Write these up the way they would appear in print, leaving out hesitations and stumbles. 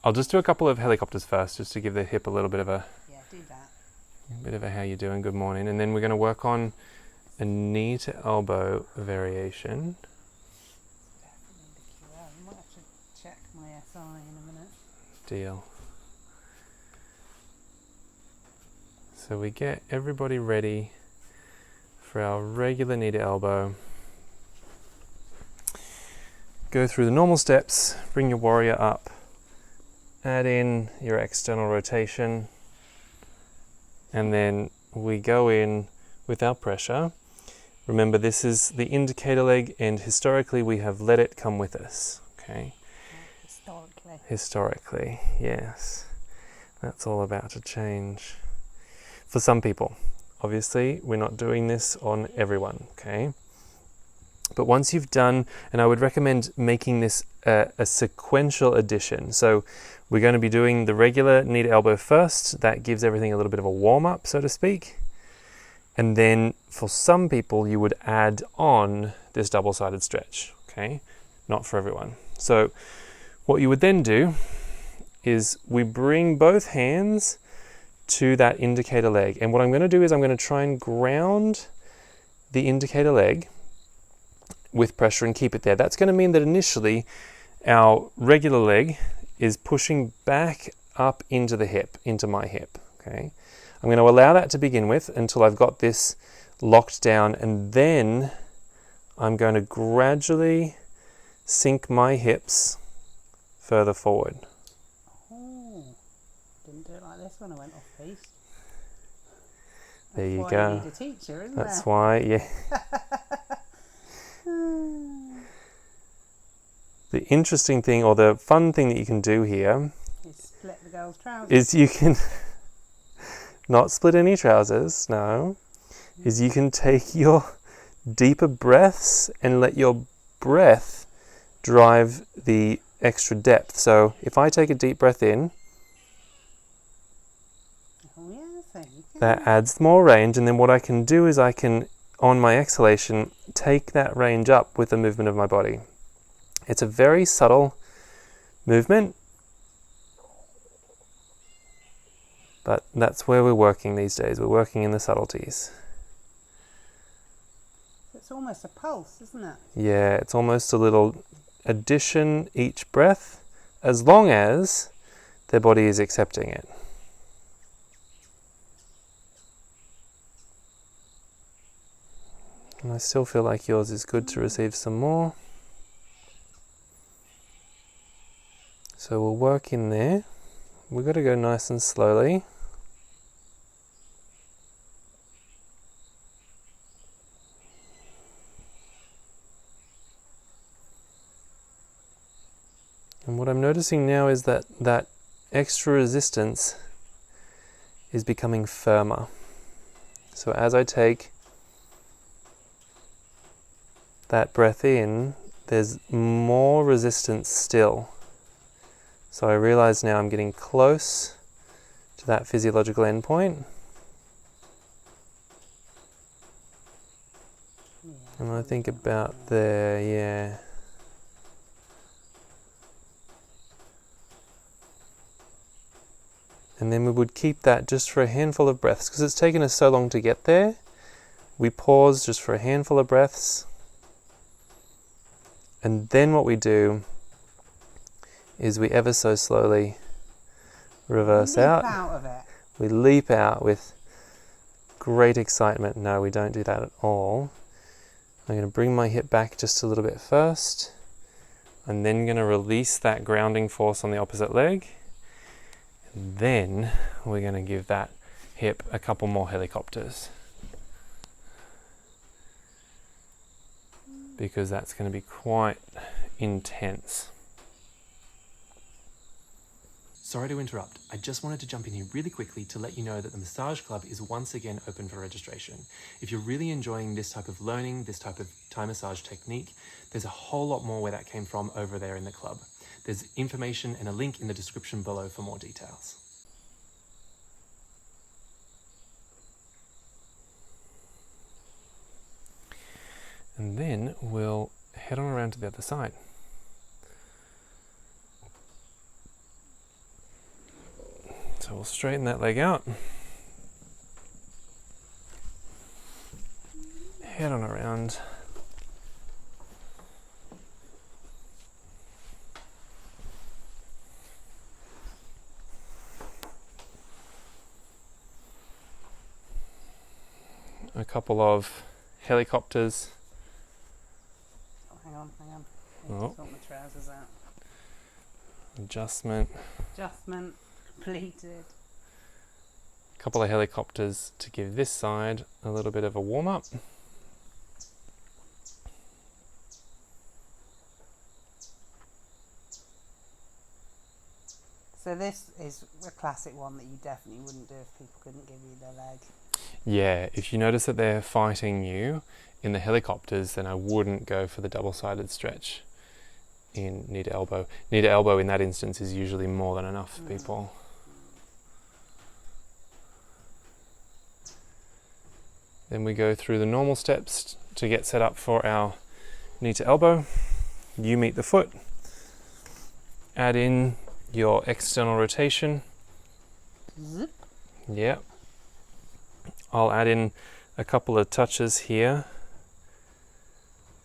I'll just do a couple of helicopters first, just to give the hip a little bit of a do that. how you doing, good morning, and then we're going to work on a knee to elbow variation. Definitely the QL. I might have to check my SI in a minute. Deal. So we get everybody ready for our regular knee to elbow. Go through the normal steps, bring your warrior up, add in your external rotation, and then we go in with our pressure. Remember, this is the indicator leg, and historically we have let it come with us, okay? Historically, yes. That's all about to change. For some people, obviously, we're not doing this on everyone, okay? But once you've done, and I would recommend making this a sequential addition. So we're going to be doing the regular knee to elbow first. That gives everything a little bit of a warm up, so to speak. And then for some people, you would add on this double-sided stretch, okay? Not for everyone. So what you would then do is we bring both hands to that indicator leg. And what I'm going to do is I'm going to try and ground the indicator leg with pressure and keep it there. That's going to mean that initially our regular leg is pushing back up into the hip, into my hip, okay? I'm going to allow that to begin with until I've got this locked down, and then I'm going to gradually sink my hips further forward. Oh, didn't do it like this when I went off piste. There you go. go. You need a teacher, isn't That's there? why, yeah. The interesting thing, or the fun thing that you can do here, You split the girl's trousers. is you can not split any trousers, no, is you can take your deeper breaths and let your breath drive the extra depth. So if I take a deep breath in, Oh yeah, so you can. that adds more range, and then what I can do is I can, on my exhalation, take that range up with the movement of my body. It's a very subtle movement, but that's where we're working these days. We're working in the subtleties. It's almost a pulse, isn't it? Yeah, it's almost a little addition each breath, as long as their body is accepting it. And I still feel like yours is good to receive some more. So we'll work in there. We've got to go nice and slowly. And what I'm noticing now is that that extra resistance is becoming firmer. So as I take that breath in, there's more resistance still. So I realize now I'm getting close to that physiological endpoint. Yeah, And I think about there, yeah. And then we would keep that just for a handful of breaths, because it's taken us so long to get there. We pause just for a handful of breaths. And then what we do is we ever so slowly reverse out. Of it. We leap out with great excitement. No, we don't do that at all. I'm going to bring my hip back just a little bit first. I'm then going to release that grounding force on the opposite leg. And then we're going to give that hip a couple more helicopters, because that's going to be quite intense. Sorry to interrupt. I just wanted to jump in here really quickly to let you know that the Massage Club is once again open for registration. If you're really enjoying this type of learning, this type of Thai massage technique, there's a whole lot more where that came from over there in the club. There's information and a link in the description below for more details. And then we'll head on around to the other side. So we'll straighten that leg out. Head on around. A couple of helicopters. Oh, hang on. I need Oh. to sort my trousers out. Adjustment. Adjustment completed. A couple of helicopters to give this side a little bit of a warm up. So this is a classic one that you definitely wouldn't do if people couldn't give you their leg. Yeah, if you notice that they're fighting you in the helicopters, then I wouldn't go for the double-sided stretch in knee to elbow. Knee to elbow in that instance is usually more than enough for people. Then we go through the normal steps to get set up for our knee to elbow. You meet the foot. Add in your external rotation. Zip. Yeah. I'll add in a couple of touches here.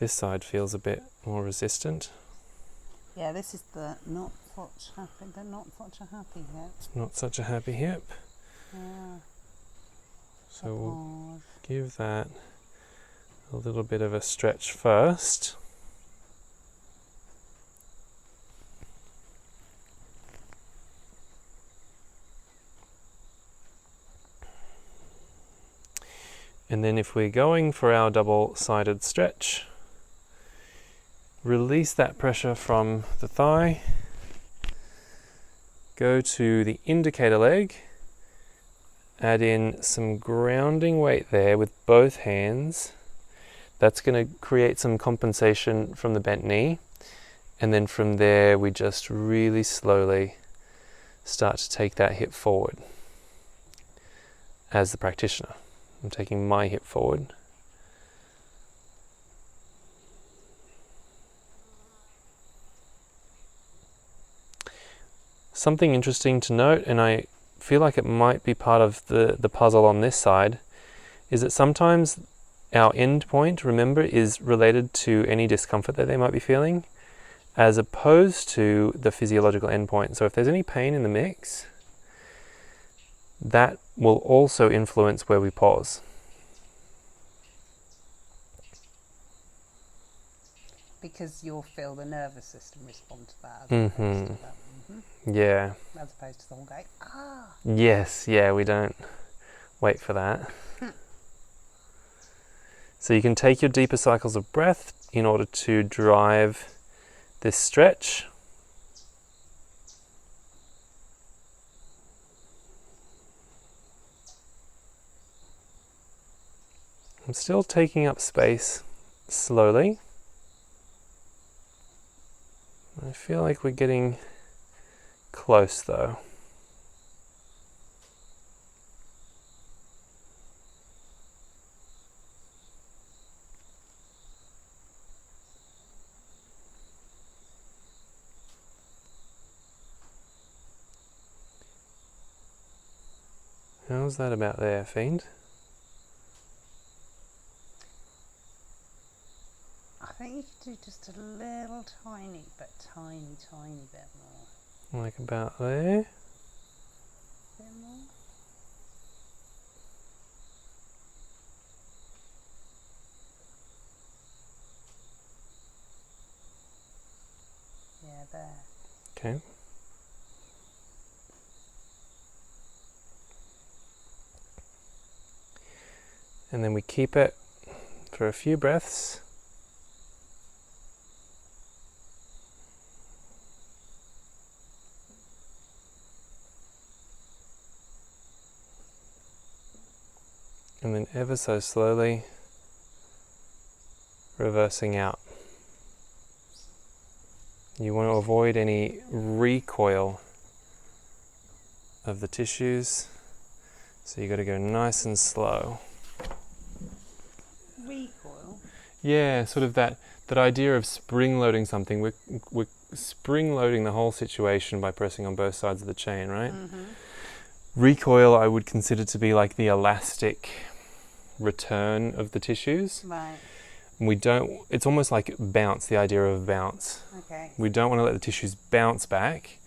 This side feels a bit more resistant. Yeah, this is the not such a happy hip. It's not such a happy hip. Yeah. So we'll Massage. give that a little bit of a stretch first. And then if we're going for our double-sided stretch, release that pressure from the thigh, go to the indicator leg, add in some grounding weight there with both hands. That's going to create some compensation from the bent knee. And then from there, we just really slowly start to take that hip forward. As the practitioner, I'm taking my hip forward. Something interesting to note, and I feel like it might be part of the puzzle on this side, is that sometimes our end point, remember, is related to any discomfort that they might be feeling, as opposed to the physiological endpoint. So if there's any pain in the mix, that will also influence where we pause. Because you'll feel the nervous system respond to that. As Mhm. opposed to that. Yeah. As opposed to the one going, ah. Yes, yeah, we don't wait for that. So you can take your deeper cycles of breath in order to drive this stretch. I'm still taking up space slowly. I feel like we're getting close though. How's that about there, Fiend? I think you could do just a little tiny bit more. Like about there? Bit more. Yeah, there. Okay. And then we keep it for a few breaths. And then ever so slowly reversing out. You want to avoid any recoil of the tissues, so you got to go nice and slow. Recoil. Yeah, sort of that idea of spring loading something. We're spring loading the whole situation by pressing on both sides of the chain, right? Mm-hmm. Recoil I would consider to be like the elastic return of the tissues. Right. It's almost like bounce, the idea of bounce. Okay. We don't want to let the tissues bounce back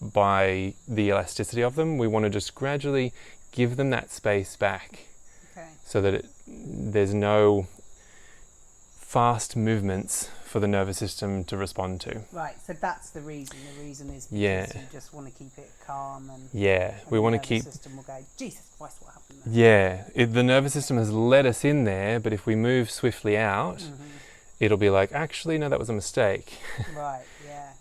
by the elasticity of them. We want to just gradually give them that space back Okay. so that there's no fast movements for the nervous system to respond to. Right. So that's the reason. The reason is because Yeah. you just want to keep it calm and. Yeah, and we the want to nervous keep... system will go, Jesus Christ, what happened there? Yeah, the nervous system has let us in there, but if we move swiftly out, it'll be like, actually, no, that was a mistake, Right. Yeah.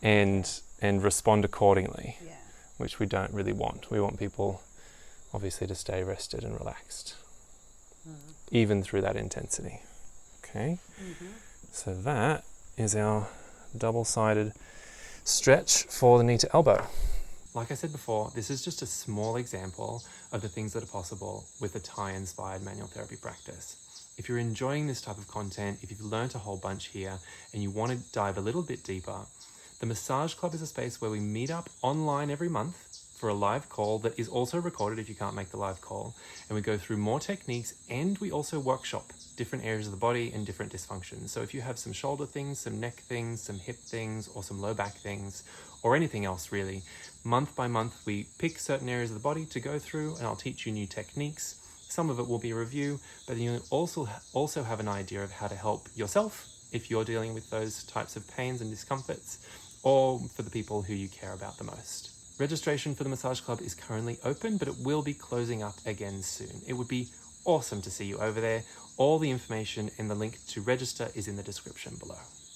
and respond accordingly, Yeah. which we don't really want. We want people, obviously, to stay rested and relaxed, even through that intensity. Okay, so that is our double-sided stretch for the knee to elbow. Like I said before, this is just a small example of the things that are possible with a Thai-inspired manual therapy practice. If you're enjoying this type of content, if you've learnt a whole bunch here and you want to dive a little bit deeper, the Massage Club is a space where we meet up online every month for a live call that is also recorded if you can't make the live call, and we go through more techniques, and we also workshop different areas of the body and different dysfunctions. So if you have some shoulder things, some neck things, some hip things, or some low back things, or anything else really, month by month we pick certain areas of the body to go through, and I'll teach you new techniques. Some of it will be a review, but then you'll also have an idea of how to help yourself if you're dealing with those types of pains and discomforts, or for the people who you care about the most. Registration for the Massage Club is currently open, but it will be closing up again soon. It would be awesome to see you over there. All the information and the link to register is in the description below.